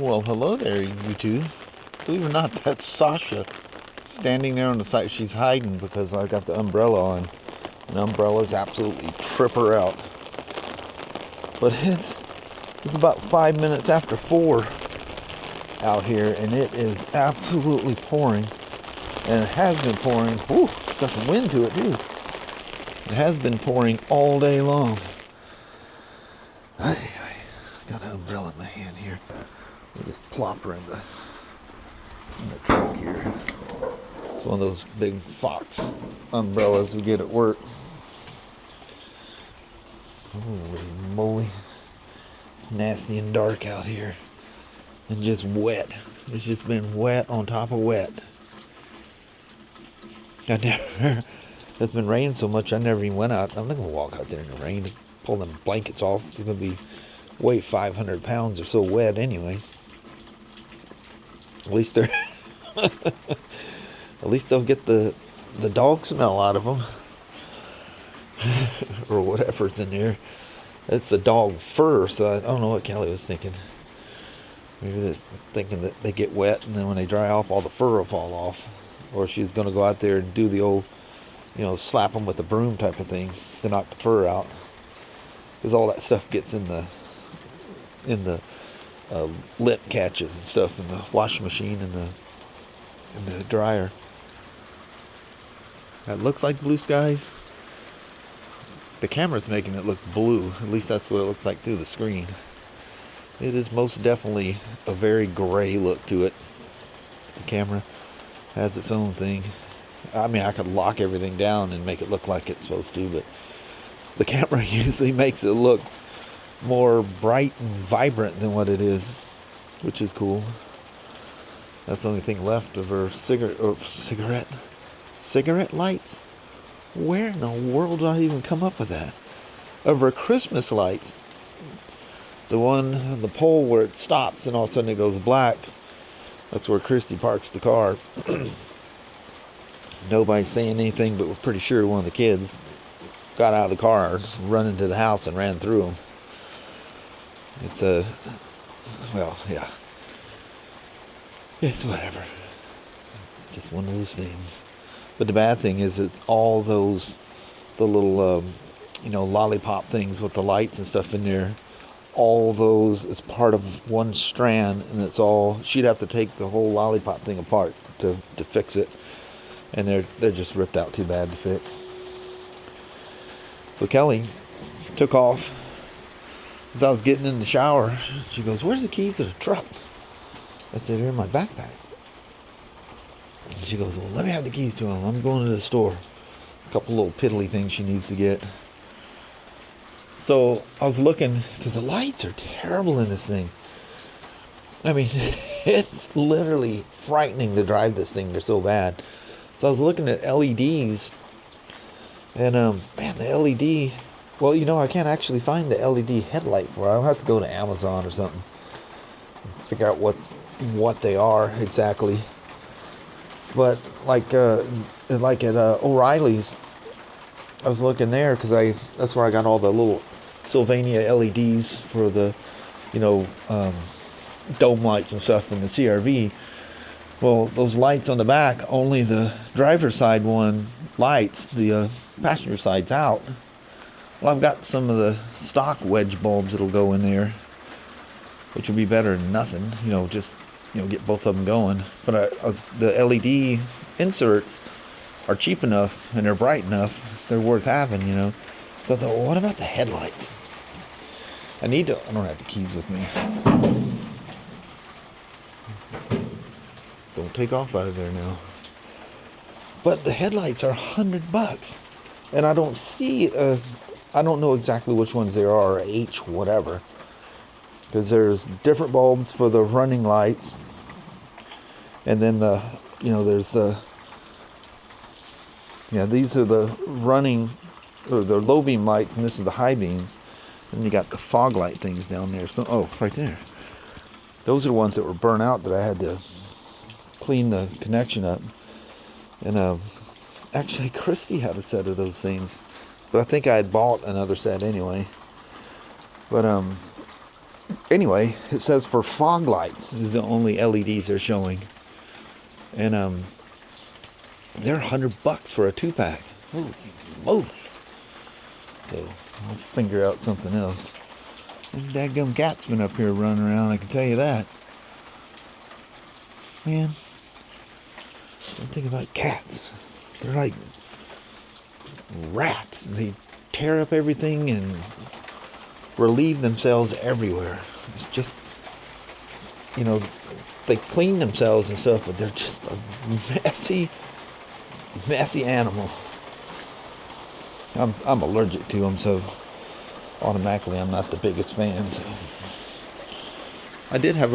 Well, hello there, YouTube. Believe it or not, that's Sasha standing there on the side. She's hiding because I got the umbrella on. And umbrellas absolutely trip her out. But it's about 5 minutes after 4 out here, and it is absolutely pouring. And it has been pouring. Whew, it's got some wind to it too. It has been pouring all day long. I got an umbrella in my hand here. We'll just plop her in the truck here. It's one of those big Fox umbrellas we get at work. Holy moly. It's nasty and dark out here. And just wet. It's just been wet on top of wet. It's been raining so much I never even went out. I'm not going to walk out there in the rain to pull them blankets off. It's going to be weigh 500 pounds or so wet anyway. At least they're at least they'll get the dog smell out of them. Or whatever's in there. It's the dog fur, so I don't know what Kelly was thinking. Maybe they're thinking that they get wet and then when they dry off all the fur will fall off. Or she's going to go out there and do the old, slap them with a broom type of thing to knock the fur out. Because all that stuff gets in the lint catches and stuff in the washing machine and the dryer. That looks like blue skies. The camera's making it look blue. At least that's what it looks like through the screen. It is most definitely a very gray look to it. The camera has its own thing. I mean, I could lock everything down and make it look like it's supposed to, but the camera usually makes it look more bright and vibrant than what it is, which is cool. That's the only thing left of her cigarette lights. Where in the world did I even come up with that? Of her Christmas lights. The one on the pole where it stops and all of a sudden it goes black. That's where Christy parks the car. Nobody's saying anything, but we're pretty sure one of the kids got out of the car, run into the house and ran through them. It's yeah. It's whatever. Just one of those things. But the bad thing is it's all the little, lollipop things with the lights and stuff in there. All those is part of one strand, and it's all, she'd have to take the whole lollipop thing apart to fix it. And they're just ripped out too bad to fix. So Kelly took off. As I was getting in the shower, she goes, "Where's the keys to the truck?" I said, "They're in my backpack." And she goes, "Well, let me have the keys to them. I'm going to the store." A couple little piddly things she needs to get. So I was looking, because the lights are terrible in this thing. I mean, it's literally frightening to drive this thing. They're so bad. So I was looking at LEDs. And, man, the LED... Well, I can't actually find the LED headlight for it. I'll have to go to Amazon or something. Figure out what they are exactly. But like at O'Reilly's, I was looking there because that's where I got all the little Sylvania LEDs for the, dome lights and stuff in the CRV. Well, those lights on the back, only the driver's side one lights, the passenger side's out. Well, I've got some of the stock wedge bulbs that'll go in there, which would be better than nothing. Get both of them going. But the LED inserts are cheap enough and they're bright enough. They're worth having, So I thought, well, what about the headlights? I don't have the keys with me. Don't take off out of there now. But the headlights are $100. And I don't see... I don't know exactly which ones there are, H whatever, because there's different bulbs for the running lights, and then there's these are the running or the low beam lights, and this is the high beams, and you got the fog light things down there. So right there, those are the ones that were burnt out that I had to clean the connection up, and actually Christy had a set of those things. But I think I had bought another set anyway. But anyway, it says for fog lights is the only LEDs they're showing. And they're $100 for a 2-pack. Holy moly. So I'll figure out something else. And dadgum cat's been up here running around, I can tell you that. Man, don't think about cats. They're like rats. They tear up everything and relieve themselves everywhere. It's just, you know, they clean themselves and stuff, but they're just a messy animal. I'm allergic to them, so automatically I'm not the biggest fan. So we did have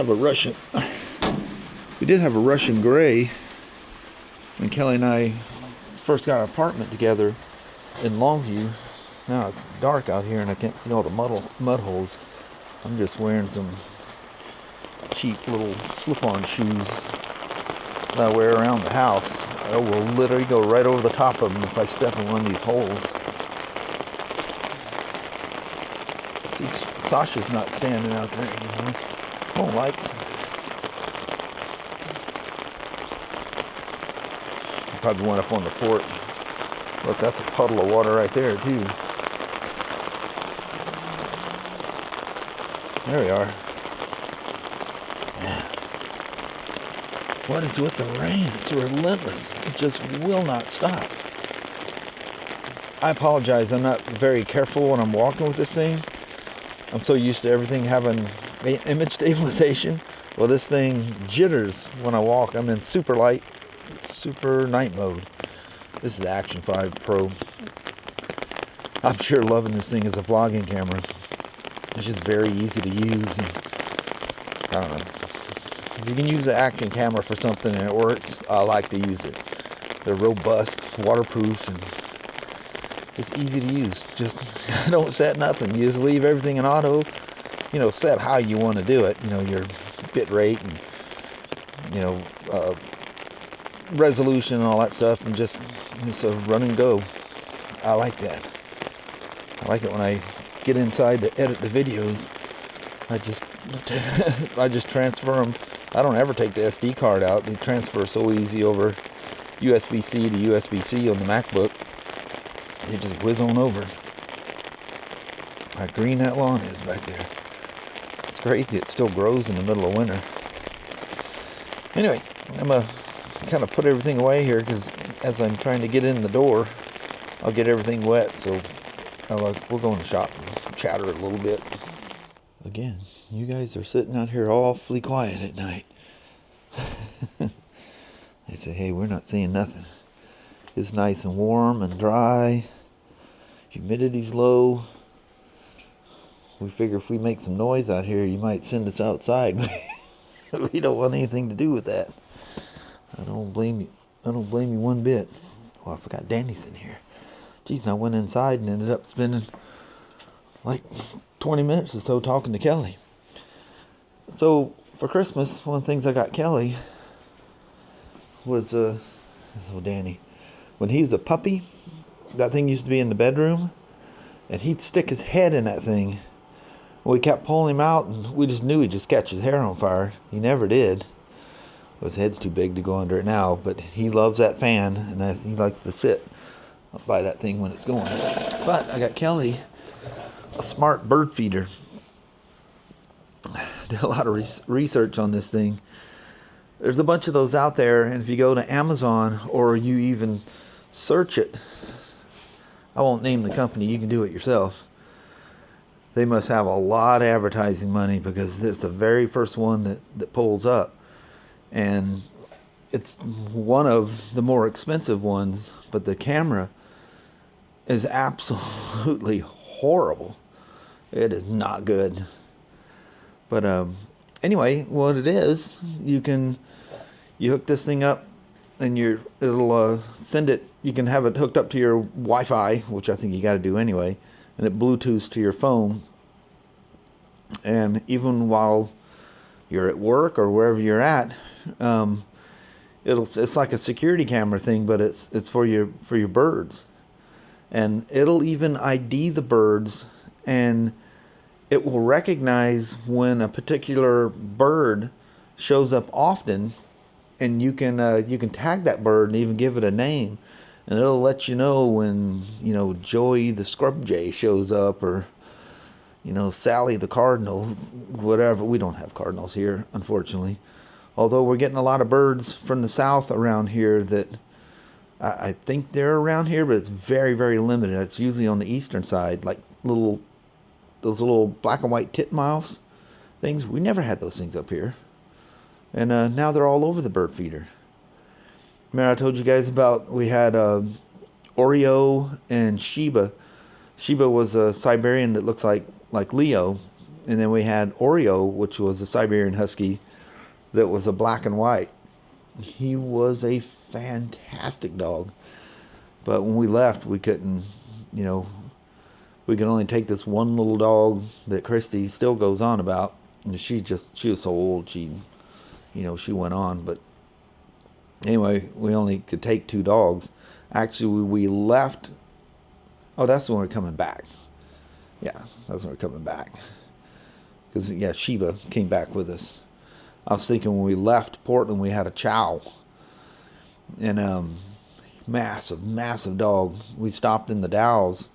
a Russian gray when Kelly and I first got our apartment together in Longview. Now it's dark out here and I can't see all the mud holes. I'm just wearing some cheap little slip-on shoes that I wear around the house. I will literally go right over the top of them if I step in one of these holes. See, Sasha's not standing out there anymore. Oh, lights. Probably went up on the porch. Look, that's a puddle of water right there, too. There we are. Yeah. What is with the rain? It's relentless. It just will not stop. I apologize. I'm not very careful when I'm walking with this thing. I'm so used to everything having image stabilization. Well, this thing jitters when I walk. I'm in super night mode. This is the Action 5 Pro. I'm sure loving this thing as a vlogging camera. It's just very easy to use. And I don't know. If you can use the action camera for something and it works, I like to use it. They're robust, waterproof, and it's easy to use. Just don't set nothing. You just leave everything in auto. You know, set how you want to do it. You know, your bit rate and, you know, resolution and all that stuff, and just a run and go. I like that. I like it when I get inside to edit the videos. I just transfer them. I don't ever take the SD card out. They transfer so easy over USB-C to USB-C on the MacBook. They just whiz on over. How green that lawn is back there. It's crazy. It still grows in the middle of winter. Anyway, I'm going to kind of put everything away here because as I'm trying to get in the door, I'll get everything wet. So we're going to shop and chatter a little bit. Again, you guys are sitting out here awfully quiet at night. They say, hey, we're not seeing nothing. It's nice and warm and dry. Humidity's low. We figure if we make some noise out here, you might send us outside. We don't want anything to do with that. I don't blame you. I don't blame you one bit. Oh, I forgot Danny's in here. Jeez, and I went inside and ended up spending like 20 minutes or so talking to Kelly. So for Christmas, one of the things I got Kelly was Danny. When he was a puppy, that thing used to be in the bedroom, and he'd stick his head in that thing. We kept pulling him out, and we just knew he'd just catch his hair on fire. He never did. His head's too big to go under it now, but he loves that fan, and he likes to sit up by that thing when it's going. But I got Kelly a smart bird feeder. Did a lot of research on this thing. There's a bunch of those out there, and if you go to Amazon or you even search it, I won't name the company, you can do it yourself. They must have a lot of advertising money because it's the very first one that pulls up. And it's one of the more expensive ones, but the camera is absolutely horrible. It is not good. But anyway, what it is, you hook this thing up and it'll send it. You can have it hooked up to your Wi-Fi, which I think you got to do anyway, and it Bluetooths to your phone. And even while you're at work or wherever you're at, it's like a security camera thing, but it's for your birds, and it'll even ID the birds, and it will recognize when a particular bird shows up often, and you can tag that bird and even give it a name, and it'll let you know when, you know, Joey the scrub jay shows up, or, you know, Sally the cardinal, whatever. We don't have cardinals here, unfortunately, although we're getting a lot of birds from the south around here that I think they're around here, but it's very, very limited. It's usually on the eastern side, like those little black and white titmouse things. We never had those things up here, and now they're all over the bird feeder. Remember I told you guys about, we had Oreo and Sheba. Sheba was a Siberian that looks like Leo, and then we had Oreo, which was a Siberian Husky that was a black and white. He was a fantastic dog, but when we left, we couldn't, you know, we could only take this one little dog that Christy still goes on about, and she was so old, she, you know, she went on. But anyway, we only could take 2 dogs. Actually, we left. Oh, that's when we're coming back. Yeah, that's when we're coming back. Because, yeah, Sheba came back with us. I was thinking when we left Portland, we had a chow. And massive dog. We stopped in the Dalles,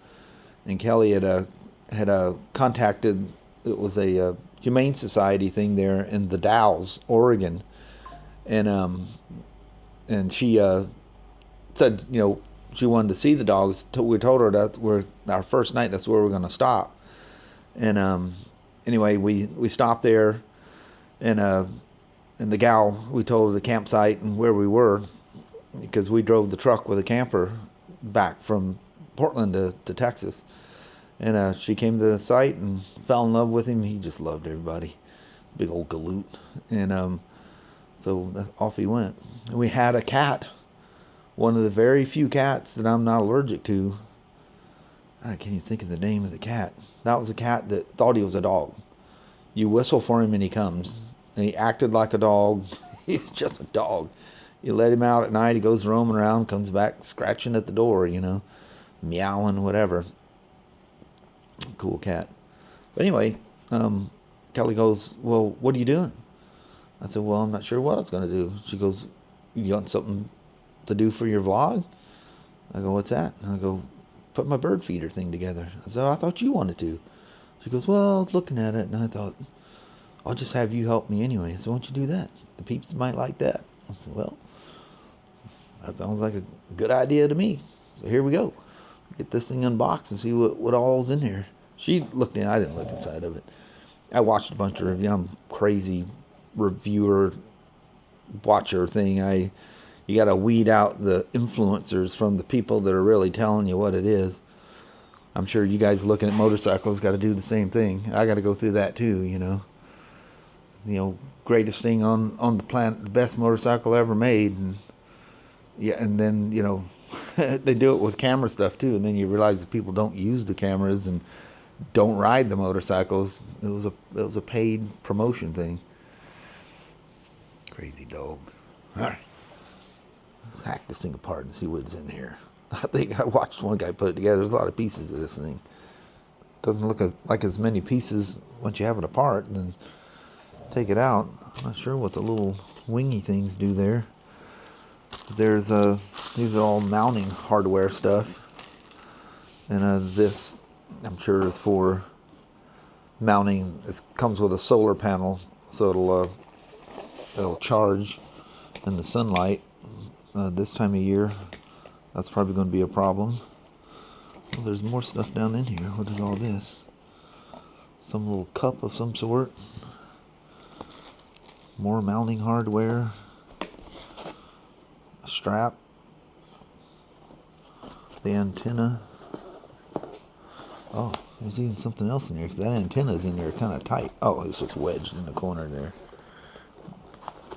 and Kelly had contacted. It was a humane society thing there in the Dalles, Oregon, and she said, you know, she wanted to see the dogs. We told her that we're our first night. That's where we're going to stop. And anyway, we stopped there, and the gal, we told her the campsite and where we were, because we drove the truck with a camper back from Portland to Texas. And she came to the site and fell in love with him. He just loved everybody. Big old galoot. And so off he went. And we had a cat. One of the very few cats that I'm not allergic to. I can't even think of the name of the cat. That was a cat that thought he was a dog. You whistle for him and he comes. And he acted like a dog. He's just a dog. You let him out at night, he goes roaming around, comes back scratching at the door, you know, meowing, whatever. Cool cat. But anyway, Kelly goes, well, what are you doing? I said, well, I'm not sure what I was going to do. She goes, you got something to do for your vlog? I go, what's that? And I go, put my bird feeder thing together. I said, I thought you wanted to. She goes, well, I was looking at it, and I thought, I'll just have you help me anyway. So why don't you do that? The peeps might like that. I said, well, that sounds like a good idea to me. So here we go. Get this thing unboxed and see what all's in here. She looked in. I didn't look inside of it. I watched a bunch of reviews. I'm crazy reviewer, watcher thing. You got to weed out the influencers from the people that are really telling you what it is. I'm sure you guys looking at motorcycles got to do the same thing. I got to go through that too, you know. You know, greatest thing on the planet, the best motorcycle ever made, and yeah, and then, you know, they do it with camera stuff too, and then you realize that people don't use the cameras and don't ride the motorcycles. It was a paid promotion thing. Crazy dog. All right, let's hack this thing apart and see what's in here. I think I watched one guy put it together. There's a lot of pieces of this thing. Doesn't look like as many pieces once you have it apart and then take it out. I'm not sure what the little wingy things do there. There's these are all mounting hardware stuff, and this I'm sure is for mounting. It comes with a solar panel, so it'll charge in the sunlight. This time of year, that's probably going to be a problem. Well, there's more stuff down in here. What is all this? Some little cup of some sort. More mounting hardware. A strap. The antenna. Oh, there's even something else in here, because that antenna's in there kind of tight. Oh, it's just wedged in the corner there.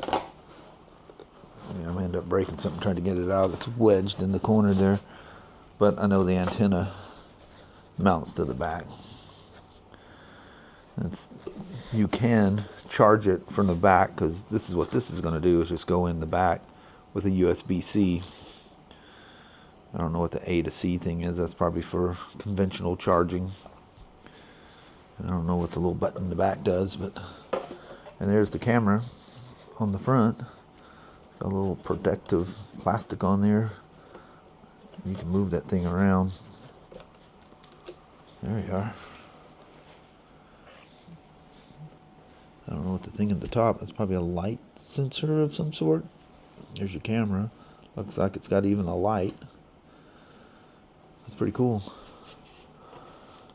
Yeah, I'm going to end up breaking something trying to get it out. It's wedged in the corner there. But I know the antenna mounts to the back. You can charge it from the back, because this is what this is going to do, is just go in the back with a USB-C. I don't know what the A to C thing is. That's probably for conventional charging. I don't know what the little button in the back does, but, and there's the camera on the front. It's got a little protective plastic on there. You can move that thing around. There you are. I don't know what the thing at the top, it's probably a light sensor of some sort. There's your camera. Looks like it's got even a light. That's pretty cool.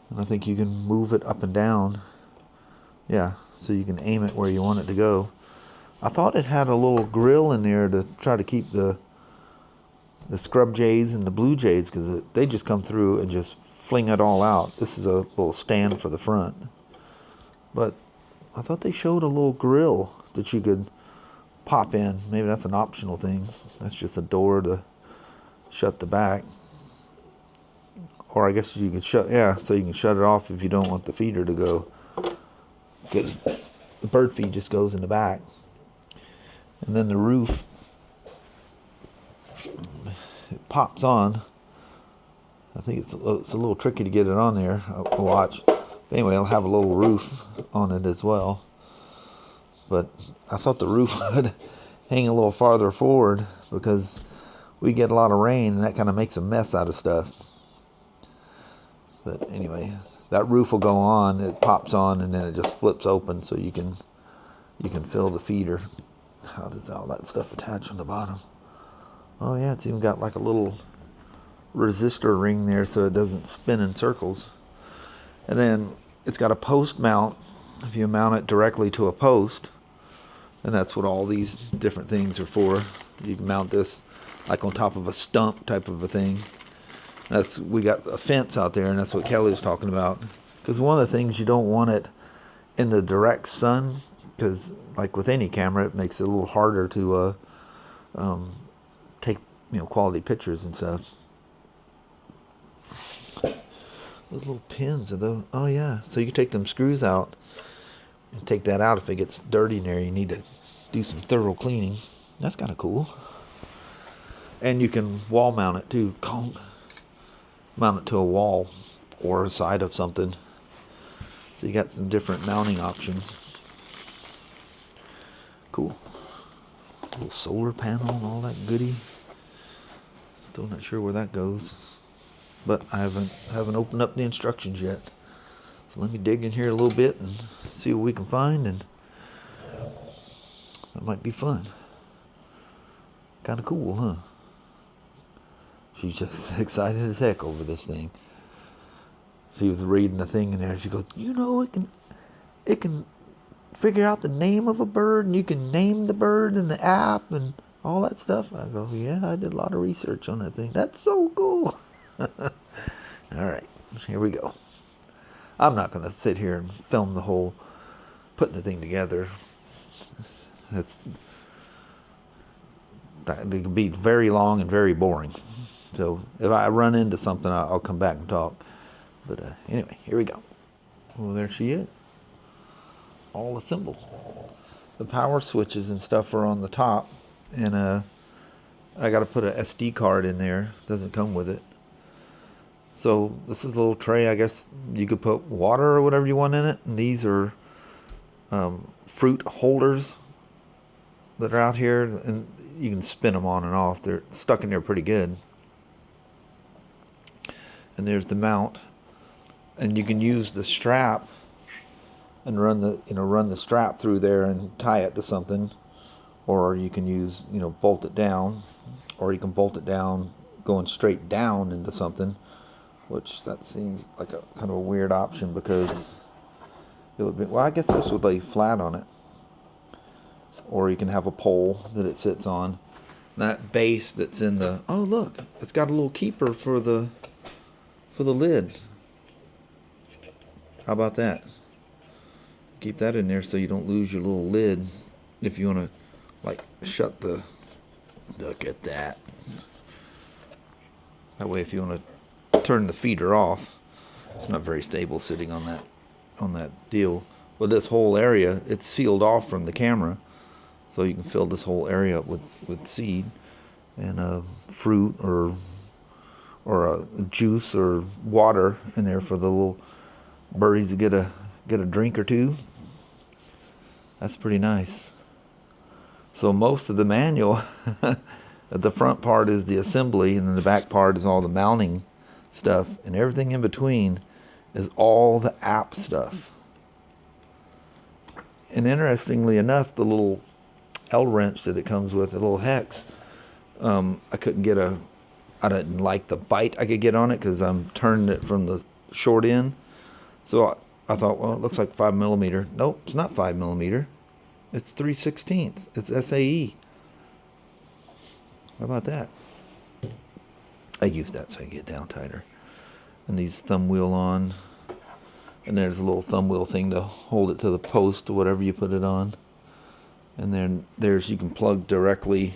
And I think you can move it up and down. Yeah, so you can aim it where you want it to go. I thought it had a little grill in there to try to keep the scrub jays and the blue jays, because they just come through and just fling it all out. This is a little stand for the front. But I thought they showed a little grill that you could pop in. Maybe that's an optional thing. That's just a door to shut the back. Or I guess you could shut, yeah, so you can shut it off if you don't want the feeder to go. Because the bird feed just goes in the back. And then the roof, it pops on. I think it's a little tricky to get it on there. I'll watch. But anyway, I'll have a little roof on it as well. But I thought the roof would hang a little farther forward because we get a lot of rain and that kind of makes a mess out of stuff. But anyway, that roof will go on. It pops on and then it just flips open so you can fill the feeder. How does all that stuff attach on the bottom? Oh yeah, it's even got like a little resistor ring there so it doesn't spin in circles. And then it's got a post mount. If you mount it directly to a post, and that's what all these different things are for. You can mount this like on top of a stump type of a thing. We got a fence out there, and that's what Kelly was talking about. Because one of the things, you don't want it in the direct sun, because like with any camera, it makes it a little harder to take quality pictures and stuff. Those little pins are those. Oh yeah, so you can take them screws out and take that out if it gets dirty in there. You need to do some thorough cleaning. That's kind of cool. And you can wall mount it too. Mount it to a wall or a side of something. So you got some different mounting options. Cool. Little solar panel and all that goodie. Still not sure where that goes. But I haven't opened up the instructions yet. So let me dig in here a little bit and see what we can find, and that might be fun. Kind of cool, huh? She's just excited as heck over this thing. She was reading the thing in there. She goes, it can figure out the name of a bird, and you can name the bird in the app and all that stuff. I go, yeah, I did a lot of research on that thing. That's so cool. All right, here we go. I'm not going to sit here and film the whole putting the thing together. It can be very long and very boring. So if I run into something, I'll come back and talk. But anyway, here we go. Well, there she is. All assembled. The power switches and stuff are on the top. And I got to put an SD card in there. It doesn't come with it. So this is a little tray. I guess you could put water or whatever you want in it. And these are fruit holders that are out here. And you can spin them on and off. They're stuck in there pretty good. And there's the mount. And you can use the strap and run the strap through there and tie it to something. Or you can use, bolt it down. Or you can bolt it down going straight down into something. Which that seems like a kind of a weird option because it would be, well, I guess this would lay flat on it. Or you can have a pole that it sits on. That base that's in the, oh look, it's got a little keeper for the lid. How about that? Keep that in there so you don't lose your little lid if you want to like shut the, look at that. That way if you want to turn the feeder off, it's not very stable sitting on that deal. But this whole area, it's sealed off from the camera, so you can fill this whole area up with seed and fruit or juice or water in there for the little birdies to get a get a drink or two. That's pretty nice. So most of the manual, the front part is the assembly, and then the back part is all the mounting stuff, and everything in between is all the app stuff. And interestingly enough, the little L wrench that it comes with, the little hex, I couldn't get I didn't like the bite I could get on it because I'm turning it from the short end. So I thought, well, it looks like 5mm. Nope, it's not 5mm. It's 3/16. It's SAE. How about that? I use that so I get down tighter. And these thumb wheel on. And there's a little thumb wheel thing to hold it to the post or whatever you put it on. And then you can plug directly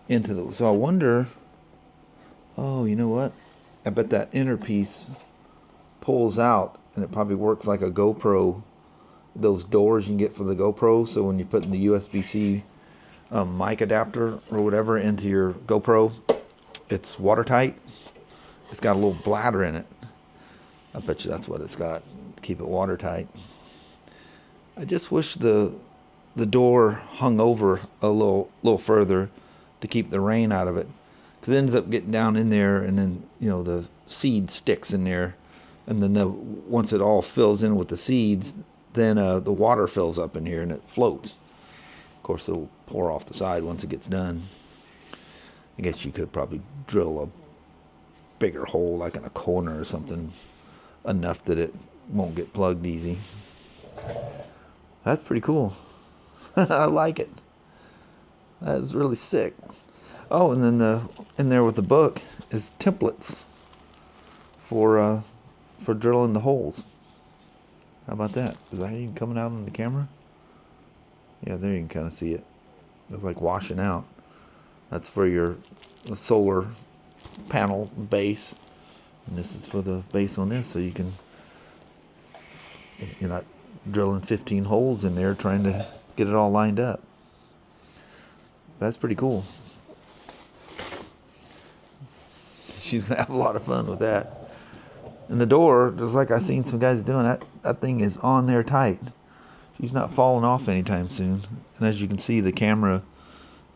into the, so I wonder, oh, you know what? I bet that inner piece pulls out, and it probably works like a GoPro, those doors you can get for the GoPro. So when you put in the USB-C mic adapter or whatever into your GoPro, it's watertight. It's got a little bladder in it. I bet you that's what it's got to keep it watertight. I just wish the door hung over a little further to keep the rain out of it, because it ends up getting down in there, and then the seed sticks in there, and then once it all fills in with the seeds, then the water fills up in here and it floats. Of course, it'll pour off the side once it gets done. I guess you could probably drill a bigger hole, like in a corner or something, enough that it won't get plugged easy. That's pretty cool. I like it. That is really sick. Oh, and then in there with the book is templates for drilling the holes. How about that? Is that even coming out on the camera? Yeah, there you can kind of see it. It's like washing out. That's for your solar panel base, and this is for the base on this, so you're not drilling 15 holes in there trying to get it all lined up. That's pretty cool. She's gonna have a lot of fun with that. And the door, just like I seen some guys doing, that thing is on there tight. She's not falling off anytime soon. And as you can see, the camera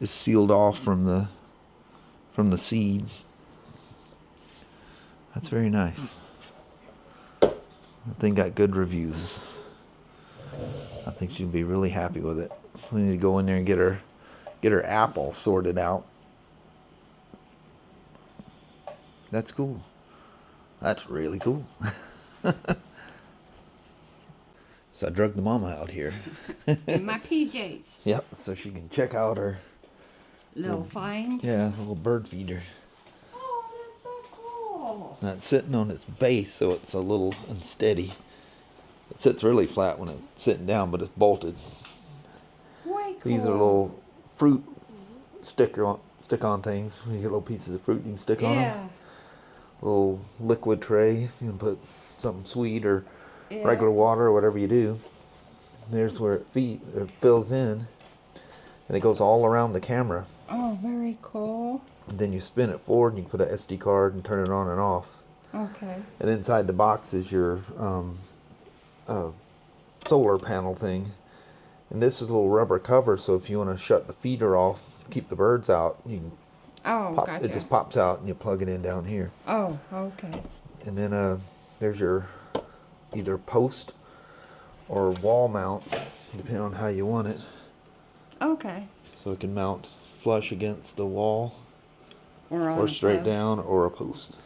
is sealed off from the seed. That's very nice. That thing got good reviews. I think she'd be really happy with it. So we need to go in there and get her app all sorted out. That's cool. That's really cool. So I drug the mama out here. In my PJs. Yep, so she can check out her little find. Yeah, a little bird feeder. Oh, that's so cool. Now it's sitting on its base, so it's a little unsteady. It sits really flat when it's sitting down, but it's bolted. Way cool. These are little fruit stick-on things. When you get little pieces of fruit, you can stick on them. Little liquid tray. You can put something sweet or regular water or whatever you do. There's where it fills in, and it goes all around the camera. Oh, very cool. And then you spin it forward, and you put an SD card and turn it on and off. Okay. And inside the box is your solar panel thing. And this is a little rubber cover, so if you want to shut the feeder off, keep the birds out, you can gotcha. It just pops out and you plug it in down here. Oh, okay. And then there's your either post or wall mount, depending on how you want it. Okay. So it can mount flush against the wall, or straight post. down, or a post.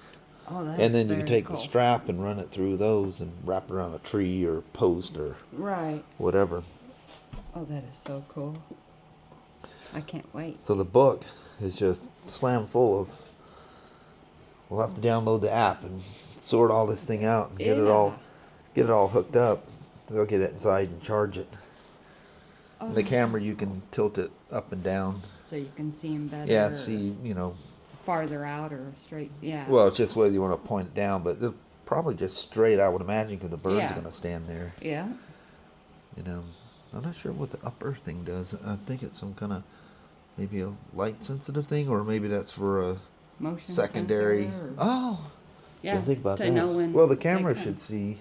Oh, that's and then you very can take cool. the strap and run it through those and wrap it around a tree or post or whatever. Oh, that is so cool. I can't wait. So the book is just slam full of. We'll have to download the app and sort all this thing out and get it all hooked up. They'll get it inside and charge it. Oh. The camera, you can tilt it up and down. So you can see them better. Yeah, see, farther out or straight. Yeah. Well, it's just whether you want to point it down, but it's probably just straight, I would imagine, because the birds are going to stand there. Yeah. I'm not sure what the upper thing does. I think it's some kind of maybe a light sensitive thing, or maybe that's for a motion secondary. Sensor Oh, yeah. Didn't think about to that. Know when well, the camera should see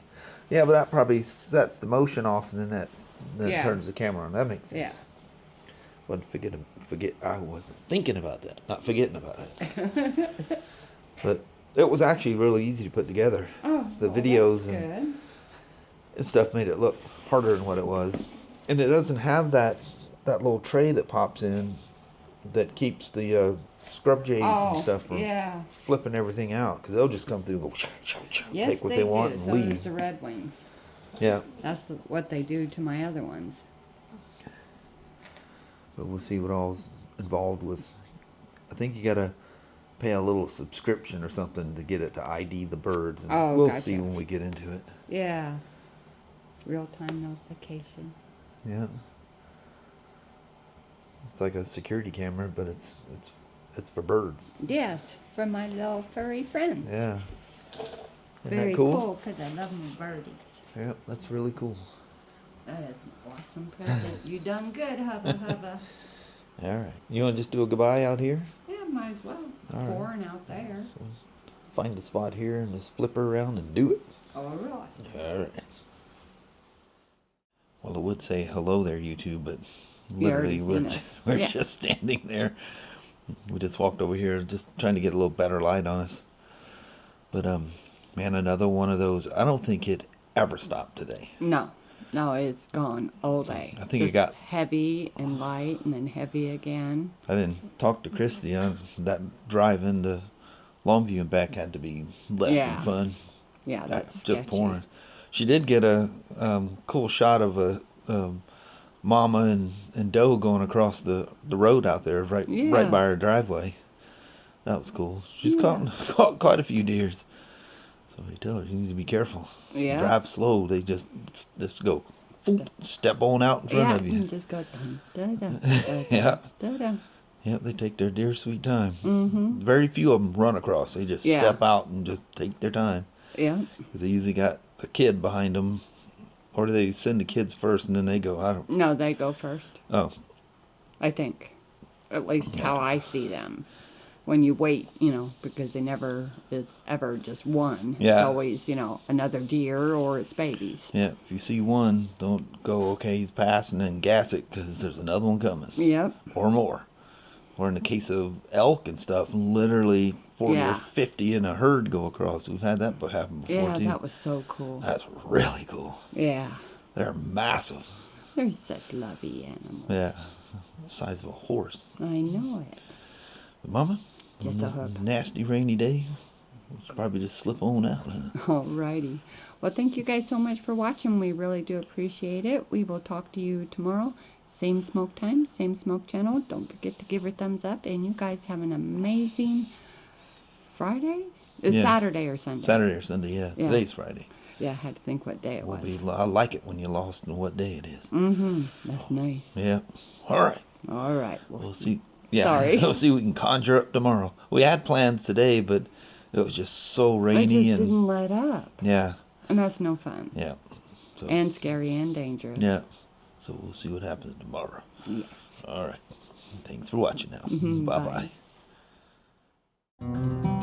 Yeah, but that probably sets the motion off, and then Yeah. turns the camera on. That makes sense. Yeah. Wasn't forget. I wasn't thinking about that. Not forgetting about it. But it was actually really easy to put together. Oh, The well, videos that's good. and stuff made it look harder than what it was. And it doesn't have that little tray that pops in that keeps the scrub J's and stuff from flipping everything out, because they'll just come through and go Yes, take what they want and so leave. does the Red Wings. Yeah. That's what they do to my other ones. But we'll see what all's involved with. I think you gotta pay a little subscription or something to get it to ID the birds, and we'll gotcha. see when we get into it. Yeah. Real-time notification. Yeah. It's like a security camera, but it's for birds. Yes, for my little furry friends. Yeah. Isn't Very that cool? cool, because I love my birdies. Yeah, that's really cool. That is an awesome present. You done good, hubba hubba. All right. You want to just do a goodbye out here? Yeah, might as well. It's All right. pouring out there. So find a spot here and just flip her around and do it. All right. All right. Well, I would say hello there, YouTube, but You already literally seen us. we're Yeah. just standing there. We just walked over here, just trying to get a little better light on us. But man, another one of those. I don't think it ever stopped today. No, it's gone all day. I think it Just got heavy and light, and then heavy again. I didn't talk to Christy. That drive into Longview and back had to be less than fun. Yeah, that's Just sketchy. pouring. She did get a cool shot of a mama and doe going across the road out there, right by her driveway. That was cool. She's caught quite a few deers. So they tell her you need to be careful. Yeah. Drive slow. They just go, foop, step on out in front of you. And just go dun dun dun dun Yeah. dun dun. Yeah, they take their dear sweet time. Mm-hmm. Very few of them run across. They just step out and just take their time. Yeah. Because they usually got a kid behind them. Or do they send the kids first and then they go? I don't. No, they go first. Oh. I think. At least how I see them. When you wait, because they never is ever just one. Yeah. It's always, another deer or it's babies. Yeah, if you see one, don't go, okay, he's passing, and gas it, because there's another one coming. Yep. Or more. Or in the case of elk and stuff, literally 40 or 50 in a herd go across. We've had that happen before, too. Yeah, that was so cool. That's really cool. Yeah. They're massive. They're such lovely animals. Yeah, the size of a horse. I know it. But Mama, Just on a this hope. nasty rainy day, we should probably just slip on out. Alrighty. Well, thank you guys so much for watching. We really do appreciate it. We will talk to you tomorrow. Same smoke time, same smoke channel. Don't forget to give her thumbs up. And you guys have an amazing Friday? It's Saturday or Sunday. Saturday or Sunday, yeah. Today's Friday. Yeah, I had to think what day it was. I like it when you're lost in what day it is. Mm-hmm. That's nice. Yeah. All right. All right. We'll see. Yeah. Sorry. We'll see what we can conjure up tomorrow. We had plans today, but it was just so rainy. It just didn't let up. Yeah. And that's no fun. Yeah. So, And scary and dangerous. yeah. So we'll see what happens tomorrow. Yes. All right. Thanks for watching now. Bye-bye. Bye.